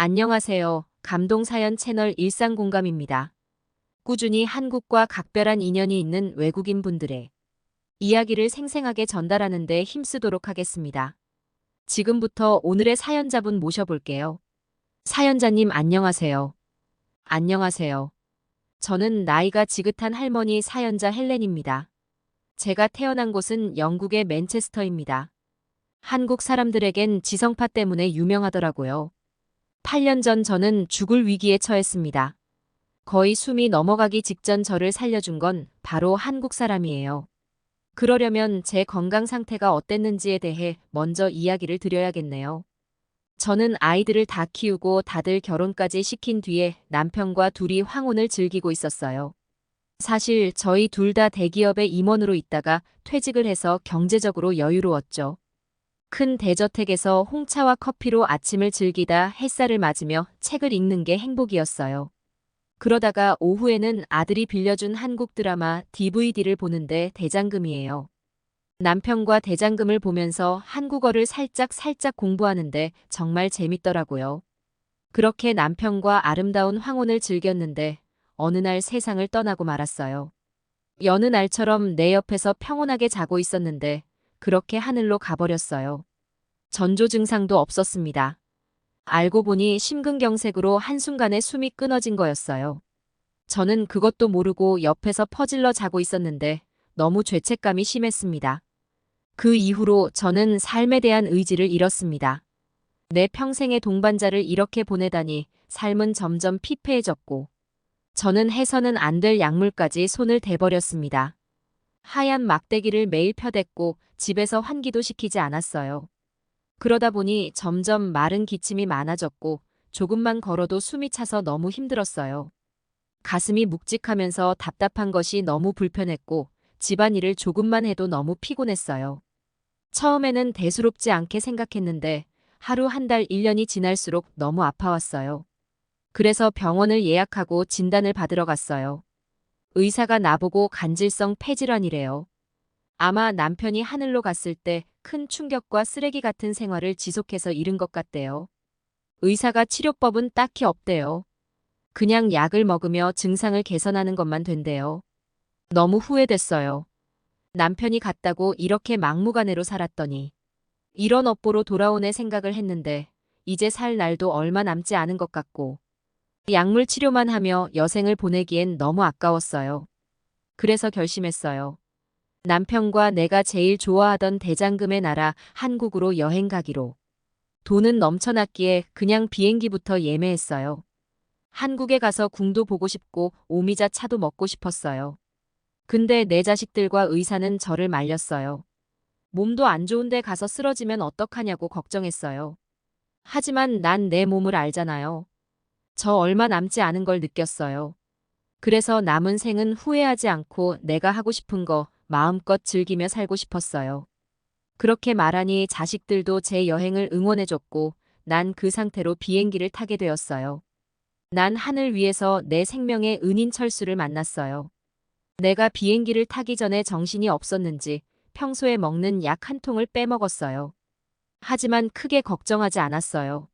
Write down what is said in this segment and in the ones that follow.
안녕하세요. 감동사연 채널 일상공감입니다. 꾸준히 한국과 각별한 인연이 있는 외국인 분들의 이야기를 생생하게 전달하는 데 힘쓰도록 하겠습니다. 지금부터 오늘의 사연자분 모셔볼게요. 사연자님 안녕하세요. 안녕하세요. 저는 나이가 지긋한 할머니 사연자 헬렌입니다. 제가 태어난 곳은 영국의 맨체스터입니다. 한국 사람들에겐 지성파 때문에 유명하더라고요. 8년 전 저는 죽을 위기에 처했습니다. 거의 숨이 넘어가기 직전 저를 살려준 건 바로 한국 사람이에요. 그러려면 제 건강 상태가 어땠는지에 대해 먼저 이야기를 드려야겠네요. 저는 아이들을 다 키우고 다들 결혼까지 시킨 뒤에 남편과 둘이 황혼을 즐기고 있었어요. 사실 저희 둘 다 대기업의 임원으로 있다가 퇴직을 해서 경제적으로 여유로웠죠. 큰 대저택에서 홍차와 커피로 아침을 즐기다 햇살을 맞으며 책을 읽는 게 행복이었어요. 그러다가 오후에는 아들이 빌려준 한국 드라마 DVD를 보는데 대장금이에요. 남편과 대장금을 보면서 한국어를 살짝 공부하는데 정말 재밌더라고요. 그렇게 남편과 아름다운 황혼을 즐겼는데 어느 날 세상을 떠나고 말았어요. 여느 날처럼 내 옆에서 평온하게 자고 있었는데 그렇게 하늘로 가버렸어요. 전조 증상도 없었습니다. 알고 보니 심근경색으로 한순간에 숨이 끊어진 거였어요. 저는 그것도 모르고 옆에서 퍼질러 자고 있었는데 너무 죄책감이 심했습니다. 그 이후로 저는 삶에 대한 의지를 잃었습니다. 내 평생의 동반자를 이렇게 보내다니 삶은 점점 피폐해졌고 저는 해서는 안 될 약물까지 손을 대버렸습니다. 하얀 막대기를 매일 펴댔고 집에서 환기도 시키지 않았어요. 그러다 보니 점점 마른 기침이 많아졌고 조금만 걸어도 숨이 차서 너무 힘들었어요. 가슴이 묵직하면서 답답한 것이 너무 불편했고 집안일을 조금만 해도 너무 피곤했어요. 처음에는 대수롭지 않게 생각했는데 하루 한 달 1년이 지날수록 너무 아파왔어요. 그래서 병원을 예약하고 진단을 받으러 갔어요. 의사가 나보고 간질성 폐질환이래요. 아마 남편이 하늘로 갔을 때 큰 충격과 쓰레기 같은 생활을 지속해서 잃은 것 같대요. 의사가 치료법은 딱히 없대요. 그냥 약을 먹으며 증상을 개선하는 것만 된대요. 너무 후회됐어요. 남편이 갔다고 이렇게 막무가내로 살았더니 이런 업보로 돌아오네 생각을 했는데 이제 살 날도 얼마 남지 않은 것 같고 약물 치료만 하며 여생을 보내기엔 너무 아까웠어요. 그래서 결심했어요. 남편과 내가 제일 좋아하던 대장금의 나라 한국으로 여행 가기로. 돈은 넘쳐났기에 그냥 비행기부터 예매했어요. 한국에 가서 궁도 보고 싶고 오미자 차도 먹고 싶었어요. 근데 내 자식들과 의사는 저를 말렸어요. 몸도 안 좋은데 가서 쓰러지면 어떡하냐고 걱정했어요. 하지만 난 내 몸을 알잖아요. 저 얼마 남지 않은 걸 느꼈어요. 그래서 남은 생은 후회하지 않고 내가 하고 싶은 거 마음껏 즐기며 살고 싶었어요. 그렇게 말하니 자식들도 제 여행을 응원해줬고 난 그 상태로 비행기를 타게 되었어요. 난 하늘 위에서 내 생명의 은인 철수를 만났어요. 내가 비행기를 타기 전에 정신이 없었는지 평소에 먹는 약 한 통을 빼먹었어요. 하지만 크게 걱정하지 않았어요.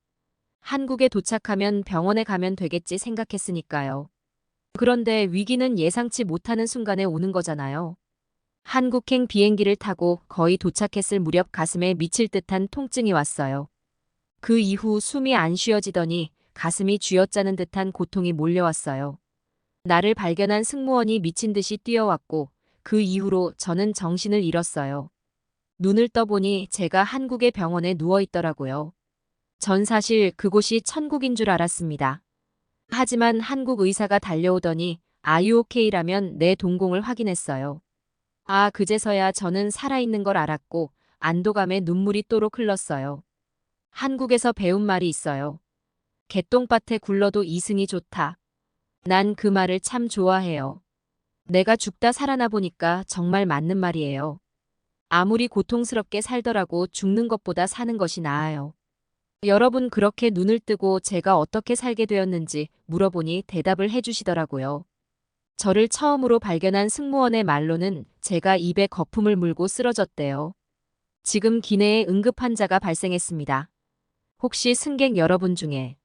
한국에 도착하면 병원에 가면 되겠지 생각했으니까요. 그런데 위기는 예상치 못하는 순간에 오는 거잖아요. 한국행 비행기를 타고 거의 도착했을 무렵 가슴에 미칠 듯한 통증이 왔어요. 그 이후 숨이 안 쉬어지더니 가슴이 쥐어짜는 듯한 고통이 몰려왔어요. 나를 발견한 승무원이 미친 듯이 뛰어왔고 그 이후로 저는 정신을 잃었어요. 눈을 떠보니 제가 한국의 병원에 누워 있더라고요. 전 사실 그곳이 천국인 줄 알았습니다. 하지만 한국 의사가 달려오더니 Are you okay라면 내 동공을 확인했어요. 아, 그제서야 저는 살아있는 걸 알았고 안도감에 눈물이 또록 흘렀어요. 한국에서 배운 말이 있어요. 개똥밭에 굴러도 이승이 좋다. 난 그 말을 참 좋아해요. 내가 죽다 살아나 보니까 정말 맞는 말이에요. 아무리 고통스럽게 살더라도 죽는 것보다 사는 것이 나아요. 여러분 그렇게 눈을 뜨고 제가 어떻게 살게 되었는지 물어보니 대답을 해주시더라고요. 저를 처음으로 발견한 승무원의 말로는 제가 입에 거품을 물고 쓰러졌대요. 지금 기내에 응급 환자가 발생했습니다. 혹시 승객 여러분 중에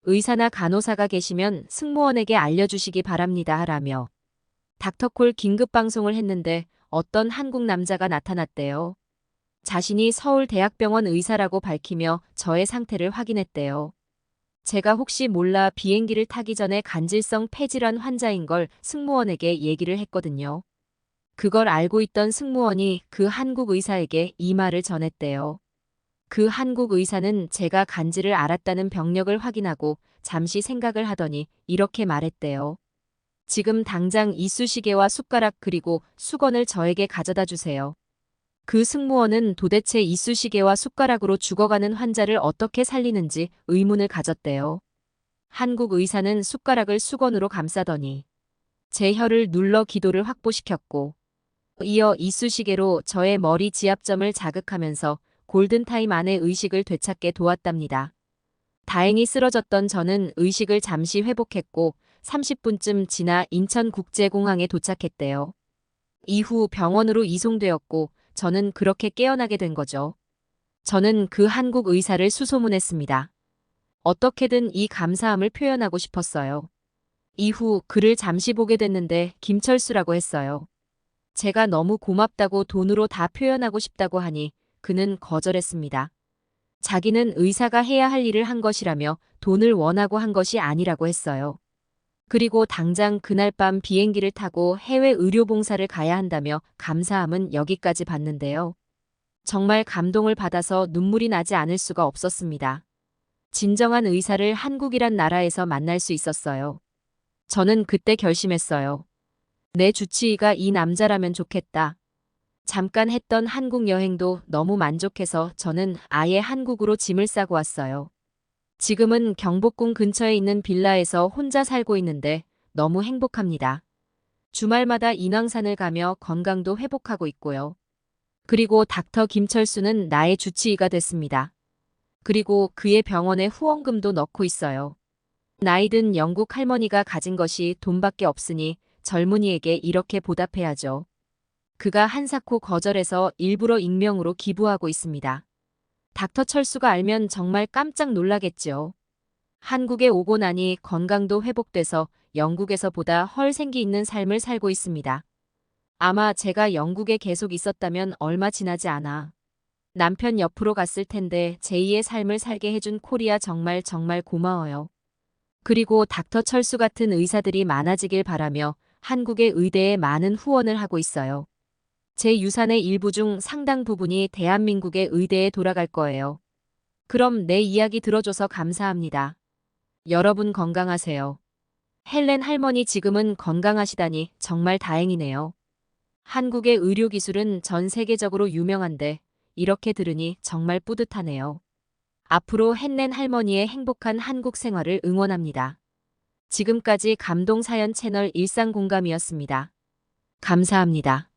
의사나 간호사가 계시면 승무원에게 알려주시기 바랍니다. 라며 닥터콜 긴급 방송을 했는데 어떤 한국 남자가 나타났대요. 자신이 서울대학병원 의사라고 밝히며 저의 상태를 확인했대요. 제가 혹시 몰라 비행기를 타기 전에 간질성 폐질환 환자인 걸 승무원에게 얘기를 했거든요. 그걸 알고 있던 승무원이 그 한국 의사에게 이 말을 전했대요. 그 한국 의사는 제가 간질을 앓았다는 병력을 확인하고 잠시 생각을 하더니 이렇게 말했대요. 지금 당장 이쑤시개와 숟가락 그리고 수건을 저에게 가져다 주세요. 그 승무원은 도대체 이쑤시개와 숟가락으로 죽어가는 환자를 어떻게 살리는지 의문을 가졌대요. 한국 의사는 숟가락을 수건으로 감싸더니 제 혀를 눌러 기도를 확보시켰고 이어 이쑤시개로 저의 머리 지압점을 자극하면서 골든타임 안에 의식을 되찾게 도왔답니다. 다행히 쓰러졌던 저는 의식을 잠시 회복했고 30분쯤 지나 인천국제공항에 도착했대요. 이후 병원으로 이송되었고 저는 그렇게 깨어나게 된 거죠. 저는 그 한국 의사를 수소문했습니다. 어떻게든 이 감사함을 표현하고 싶었어요. 이후 그를 잠시 보게 됐는데 김철수라고 했어요. 제가 너무 고맙다고 돈으로 다 표현하고 싶다고 하니 그는 거절했습니다. 자기는 의사가 해야 할 일을 한 것이라며 돈을 원하고 한 것이 아니라고 했어요. 그리고 당장 그날 밤 비행기를 타고 해외 의료봉사를 가야 한다며 감사함은 여기까지 받는데요. 정말 감동을 받아서 눈물이 나지 않을 수가 없었습니다. 진정한 의사를 한국이란 나라에서 만날 수 있었어요. 저는 그때 결심했어요. 내 주치의가 이 남자라면 좋겠다. 잠깐 했던 한국 여행도 너무 만족해서 저는 아예 한국으로 짐을 싸고 왔어요. 지금은 경복궁 근처에 있는 빌라에서 혼자 살고 있는데 너무 행복합니다. 주말마다 인왕산을 가며 건강도 회복하고 있고요. 그리고 닥터 김철수는 나의 주치의가 됐습니다. 그리고 그의 병원에 후원금도 넣고 있어요. 나이든 영국 할머니가 가진 것이 돈밖에 없으니 젊은이에게 이렇게 보답해야죠. 그가 한사코 거절해서 일부러 익명으로 기부하고 있습니다. 닥터 철수가 알면 정말 깜짝 놀라겠죠. 한국에 오고 나니 건강도 회복돼서 영국에서보다 헐 생기 있는 삶을 살고 있습니다. 아마 제가 영국에 계속 있었다면 얼마 지나지 않아 남편 옆으로 갔을 텐데 제2의 삶을 살게 해준 코리아 정말 정말 고마워요. 그리고 닥터 철수 같은 의사들이 많아지길 바라며 한국의 의대에 많은 후원을 하고 있어요. 제 유산의 일부 중 상당 부분이 대한민국의 의대에 돌아갈 거예요. 그럼 내 이야기 들어줘서 감사합니다. 여러분 건강하세요. 헬렌 할머니 지금은 건강하시다니 정말 다행이네요. 한국의 의료기술은 전 세계적으로 유명한데 이렇게 들으니 정말 뿌듯하네요. 앞으로 헬렌 할머니의 행복한 한국 생활을 응원합니다. 지금까지 감동사연 채널 일상공감이었습니다. 감사합니다.